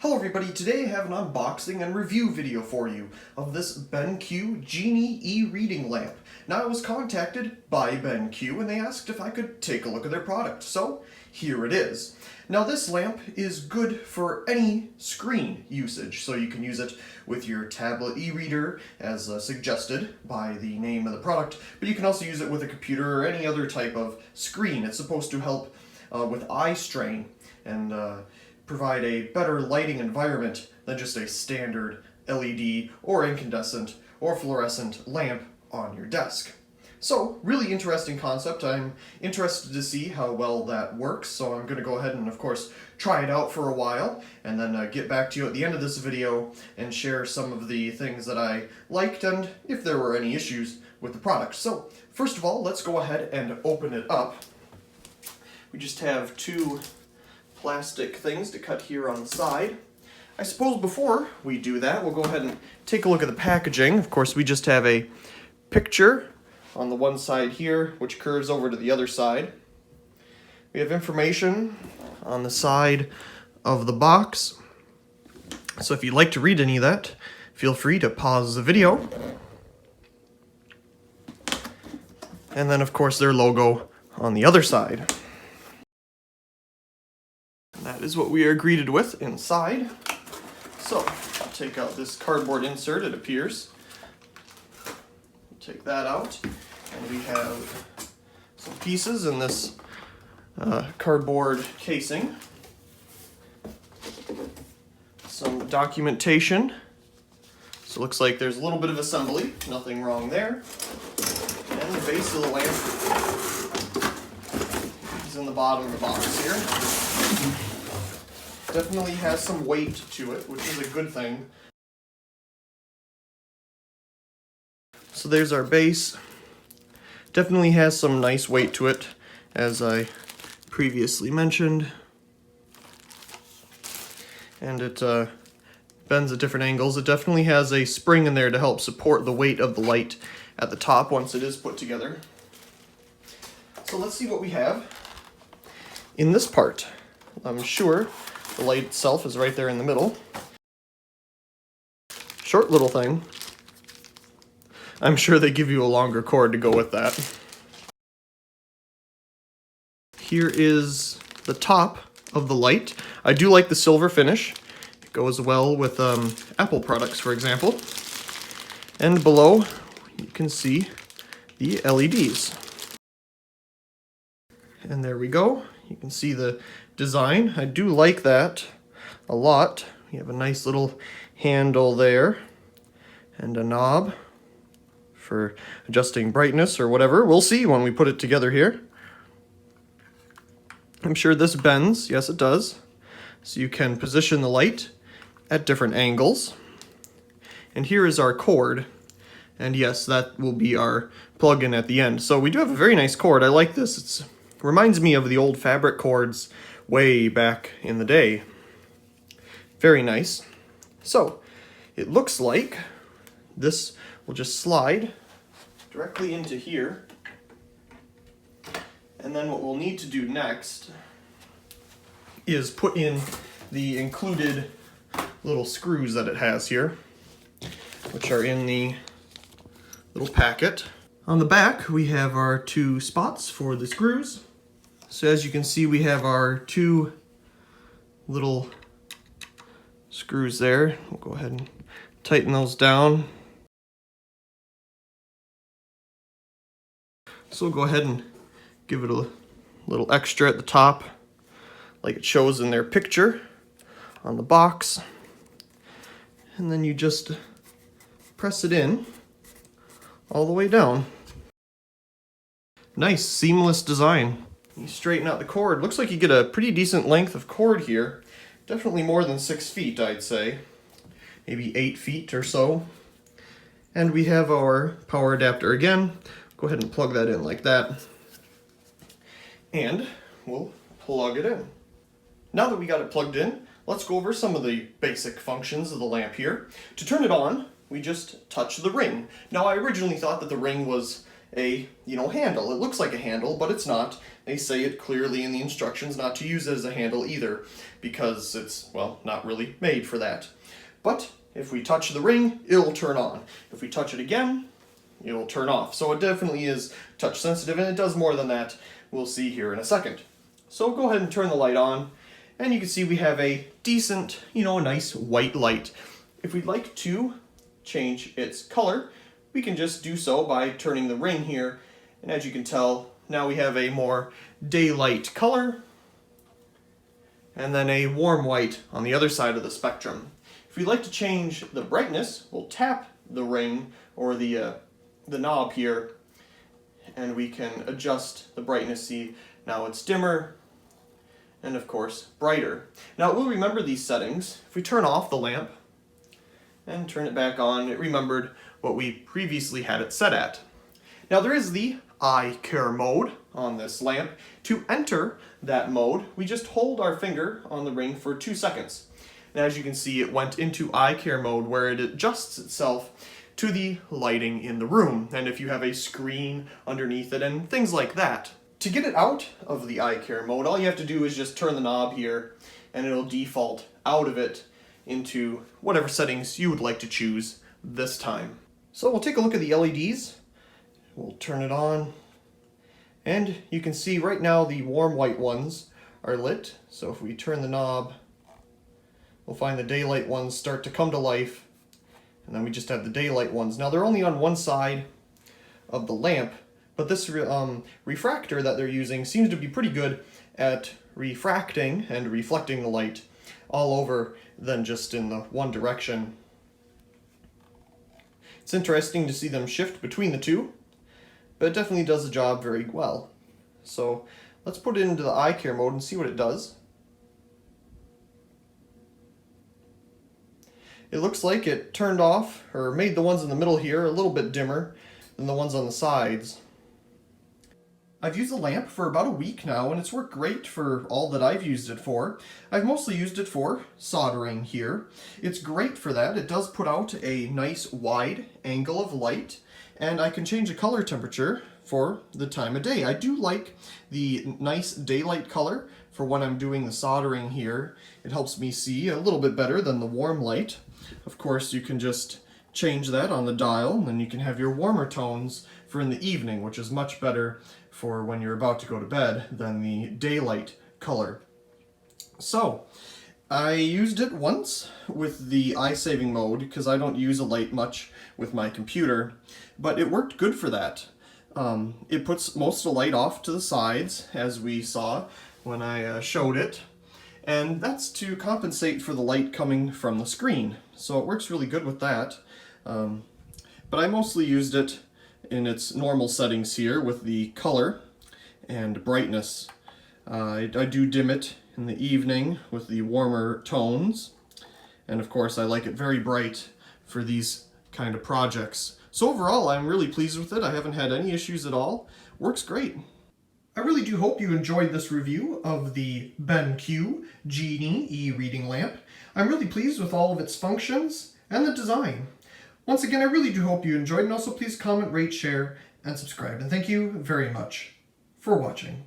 Hello everybody, today I have an unboxing and review video for you of this BenQ Genie eReading lamp. Now I was contacted by BenQ and they asked if I could take a look at their product, so here it is. Now this lamp is good for any screen usage, so you can use it with your tablet e-reader as suggested by the name of the product, but you can also use it with a computer or any other type of screen. It's supposed to help with eye strain and provide a better lighting environment than just a standard LED or incandescent or fluorescent lamp on your desk. So, really interesting concept. I'm interested to see how well that works, so I'm going to go ahead and, of course, try it out for a while, and then get back to you at the end of this video and share some of the things that I liked and if there were any issues with the product. So, first of all, let's go ahead and open it up. We just have two plastic things to cut here on the side. I suppose before we do that, we'll go ahead and take a look at the packaging. Of course, we just have a picture on the one side here, which curves over to the other side. We have information on the side of the box. So if you'd like to read any of that, feel free to pause the video. And then, of course, their logo on the other side. That is what we are greeted with inside. So, I'll take out this cardboard insert, it appears. Take that out, and we have some pieces in this cardboard casing. Some documentation. So it looks like there's a little bit of assembly, nothing wrong there. And the base of the lamp is in the bottom of the box here. Definitely has some weight to it, which is a good thing. So there's our base. Definitely has some nice weight to it, as I previously mentioned. And it bends at different angles. It definitely has a spring in there to help support the weight of the light at the top once it is put together. So let's see what we have in this part. I'm sure the light itself is right there in the middle. Short little thing. I'm sure they give you a longer cord to go with that. Here is the top of the light. I do like the silver finish. It goes well with Apple products, for example. And below, you can see the LEDs. And there we go. You can see the design. I do like that a lot. We have a nice little handle there and a knob for adjusting brightness or whatever. We'll see when we put it together here. I'm sure this bends. Yes, it does. So you can position the light at different angles. And here is our cord. And yes, that will be our plug-in at the end. So we do have a very nice cord. I like this. It reminds me of the old fabric cords way back in the day. Very nice. So it looks like this will just slide directly into here. And then what we'll need to do next is put in the included little screws that it has here, which are in the little packet. On the back, we have our two spots for the screws. So as you can see, we have our two little screws there. We'll go ahead and tighten those down. So we'll go ahead and give it a little extra at the top, like it shows in their picture on the box. And then you just press it in all the way down. Nice, seamless design. You straighten out the cord. Looks like you get a pretty decent length of cord here. Definitely more than 6 feet, I'd say. Maybe 8 feet or so. And we have our power adapter again. Go ahead and plug that in like that. And we'll plug it in. Now that we got it plugged in, let's go over some of the basic functions of the lamp here. To turn it on, we just touch the ring. Now I originally thought that the ring was a, handle. It looks like a handle, but it's not. They say it clearly in the instructions not to use it as a handle either, because it's, well, not really made for that. But if we touch the ring, it'll turn on. If we touch it again, it'll turn off. So it definitely is touch sensitive, and it does more than that. We'll see here in a second. So go ahead and turn the light on, and you can see we have a decent, nice white light. If we'd like to change its color, we can just do so by turning the ring here, and as you can tell, now we have a more daylight color, and then a warm white on the other side of the spectrum. If we'd like to change the brightness, we'll tap the ring or the knob here, and we can adjust the brightness. See, now it's dimmer, and of course brighter. Now we'll remember these settings. If we turn off the lamp and turn it back on, it remembered what we previously had it set at. Now there is the eye care mode on this lamp. To enter that mode, we just hold our finger on the ring for 2 seconds. And as you can see, it went into eye care mode, where it adjusts itself to the lighting in the room, and if you have a screen underneath it and things like that. To get it out of the eye care mode, all you have to do is just turn the knob here, and it'll default out of it into whatever settings you would like to choose this time. So we'll take a look at the LEDs. We'll turn it on, and you can see right now the warm white ones are lit. So if we turn the knob, we'll find the daylight ones start to come to life, and then we just have the daylight ones. Now they're only on one side of the lamp, but this refractor that they're using seems to be pretty good at refracting and reflecting the light all over than just in the one direction. It's interesting to see them shift between the two, but it definitely does the job very well. So let's put it into the eye care mode and see what it does. It looks like it turned off, or made the ones in the middle here a little bit dimmer than the ones on the sides. I've used the lamp for about a week now, and it's worked great for all that I've used it for. I've mostly used it for soldering here. It's great for that. It does put out a nice wide angle of light, and I can change the color temperature for the time of day. I do like the nice daylight color for when I'm doing the soldering here. It helps me see a little bit better than the warm light. Of course, you can just change that on the dial, and then you can have your warmer tones for in the evening, which is much better for when you're about to go to bed than the daylight color. So, I used it once with the eye saving mode because I don't use a light much with my computer, but it worked good for that. It puts most of the light off to the sides, as we saw when I showed it, and that's to compensate for the light coming from the screen. So it works really good with that. But I mostly used it in its normal settings here with the color and brightness. I do dim it in the evening with the warmer tones, and of course I like it very bright for these kind of projects. So overall, I'm really pleased with it. I haven't had any issues at all. Works great. I really do hope you enjoyed this review of the BenQ Genie eReading lamp. I'm really pleased with all of its functions and the design. Once again, I really do hope you enjoyed, and also please comment, rate, share, and subscribe. And thank you very much for watching.